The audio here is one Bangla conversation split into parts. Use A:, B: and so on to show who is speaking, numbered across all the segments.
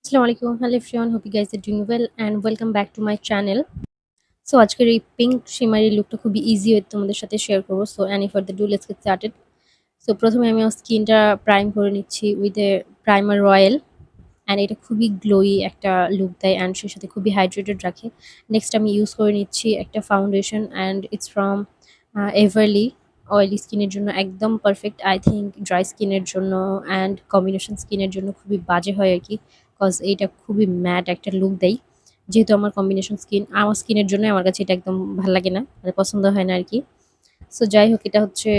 A: Assalamualaikum. Hello everyone. Hope you guys are doing well and welcome back to my channel. So আজকের এই পিঙ্ক শিমারি লুকটা খুবই ইজি হয়ে তোমাদের সাথে শেয়ার করবো। So any for the do let's get started. So প্রথমে আমি আমার স্কিনটা প্রাইম করে নিচ্ছি with a primer royal and এটা খুবই গ্লোয়ি একটা লুক দেয় অ্যান্ড সেই সাথে খুবই হাইড্রেটেড রাখে। নেক্সট আমি ইউজ করে নিচ্ছি একটা foundation and it's from Everly. Oily স্কিনের জন্য একদম পারফেক্ট, আই থিঙ্ক ড্রাই স্কিনের জন্য অ্যান্ড কম্বিনেশন স্কিনের জন্য খুবই বাজে হয় আর কি, কজ এইটা খুবই ম্যাট একটা লুক দেয়। যেহেতু আমার কম্বিনেশন স্কিন, আমার স্কিনের জন্য আমার কাছে এটা একদম ভালো লাগে না, মানে পছন্দ হয় না আর কি। সো যাই হোক, এটা হচ্ছে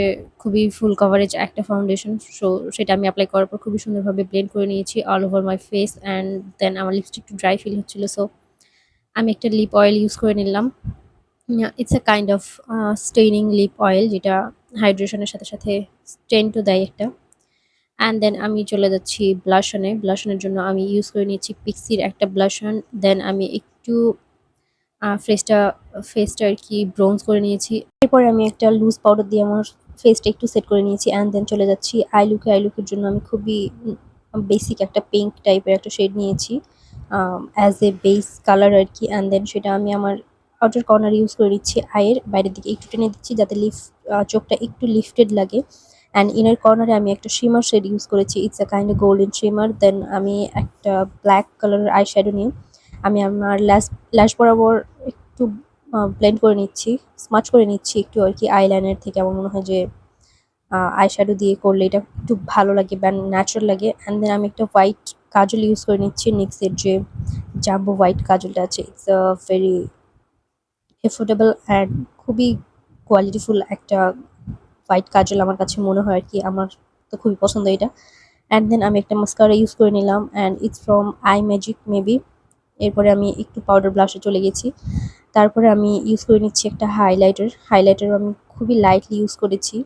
A: খুবই ফুল কভারেজ একটা ফাউন্ডেশন। সো সেটা আমি অ্যাপ্লাই করার পর খুবই সুন্দরভাবে ব্লেন্ড করে নিয়েছি all over my face and then আমার লিপস্টিক একটু ড্রাই ফিল হচ্ছিল। সো আমি একটা লিপ অয়েল ইউজ করে নিলাম। It's a kind of staining lip oil, যেটা হাইড্রেশনের সাথে সাথে স্টেন টু দেয় একটা। অ্যান্ড দেন আমি চলে যাচ্ছি ব্লাশনে। ব্লাশনের জন্য আমি ইউজ করে নিয়েছি পিক্সির একটা ব্লাশন। দেন আমি একটু ফেসটা ফেসটা আর কি ব্রোঞ্জ করে নিয়েছি। এরপরে আমি একটা লুজ পাউডার দিয়ে আমার ফেসটা একটু সেট করে নিয়েছি অ্যান্ড দেন চলে যাচ্ছি আই লুকের জন্য আমি খুবই বেসিক একটা পিঙ্ক টাইপের একটা শেড নিয়েছি অ্যাজ এ বেস কালার আর কি। অ্যান্ড দেন সেটা আমি আমার আউটার কর্নার ইউজ করে নিচ্ছি, আয়ের বাইরের দিকে একটু টেনে দিচ্ছি যাতে চোখটা একটু লিফটেড লাগে। অ্যান্ড ইনার কর্নারে আমি একটা শিমার শেড ইউজ করেছি, it's a kind of golden shimmer. Then আমি একটা ব্ল্যাক কালারের আই শ্যাডো নিয়ে আমি আমার ল্যাশ বরাবর একটু ব্লেন্ড করে নিচ্ছি, স্মাচ করে নিচ্ছি একটু আর কি। আইলাইনার থেকে আমার মনে হয় যে আই শ্যাডো দিয়ে করলে এটা একটু ভালো লাগে বা ন্যাচারাল লাগে। অ্যান্ড দেন আমি একটা হোয়াইট কাজল ইউজ করে নিচ্ছি, নিক্সের যে জাম্বো হোয়াইট কাজলটা আছে, it's a very affordable and খুবই কোয়ালিটিফুল একটা হোয়াইট কাজল আমার কাছে মনে হয় আর কি, আমার তো খুবই পছন্দ এটা। অ্যান্ড দেন আমি একটা মাস্কারা ইউজ করে নিলাম and it's from I magic maybe. এরপরে আমি একটু পাউডার ব্লাশে চলে গেছি। তারপরে আমি ইউজ করে নিচ্ছি একটা হাইলাইটার আমি খুবই লাইটলি ইউজ করেছি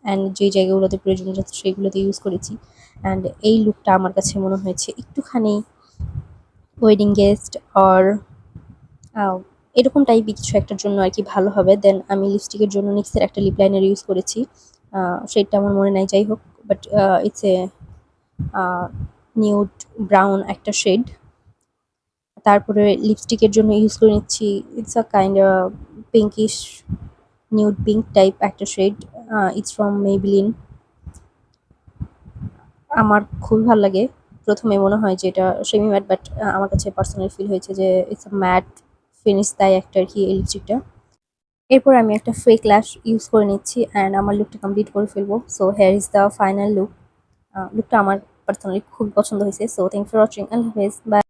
A: অ্যান্ড যে জায়গাগুলোতে প্রয়োজন যাচ্ছে সেগুলোতে ইউজ করেছি। অ্যান্ড এই লুকটা আমার কাছে মনে হয়েছে একটুখানি ওয়েডিং গেস্ট অর এরকম টাইপই কিছু একটার জন্য আর কি ভালো হবে। দেন আমি লিপস্টিকের জন্য নিক্সের একটা লিপ লাইনার ইউজ করেছি, শেডটা আমার মনে নাই, যাই হোক, but it's a nude brown একটা শেড। তারপরে লিপস্টিকের জন্য ইউজ করে নিচ্ছি, it's a kind pinkish nude pink type একটা শেড, ইটস ফ্রম মেবলিন। আমার খুবই ভালো লাগে। প্রথমে মনে হয় যে এটা সেমি ম্যাট, বাট আমার কাছে পার্সোনালি ফিল হয়েছে যে ইটস আ ম্যাট ফিনিশ দেয় একটা আর কি এই লিপস্টিকটা। এরপর আমি একটা ফেক ল্যাশ ইউজ করে নিচ্ছি অ্যান্ড আমার লুকটা কমপ্লিট করে ফেলবো। So here is the final look. লুকটা আমার পার্সোনালি খুব পছন্দ হয়েছে। সো থ্যাংক ফর ওয়াচিং, আল্লাহ হাফেজ, বাই।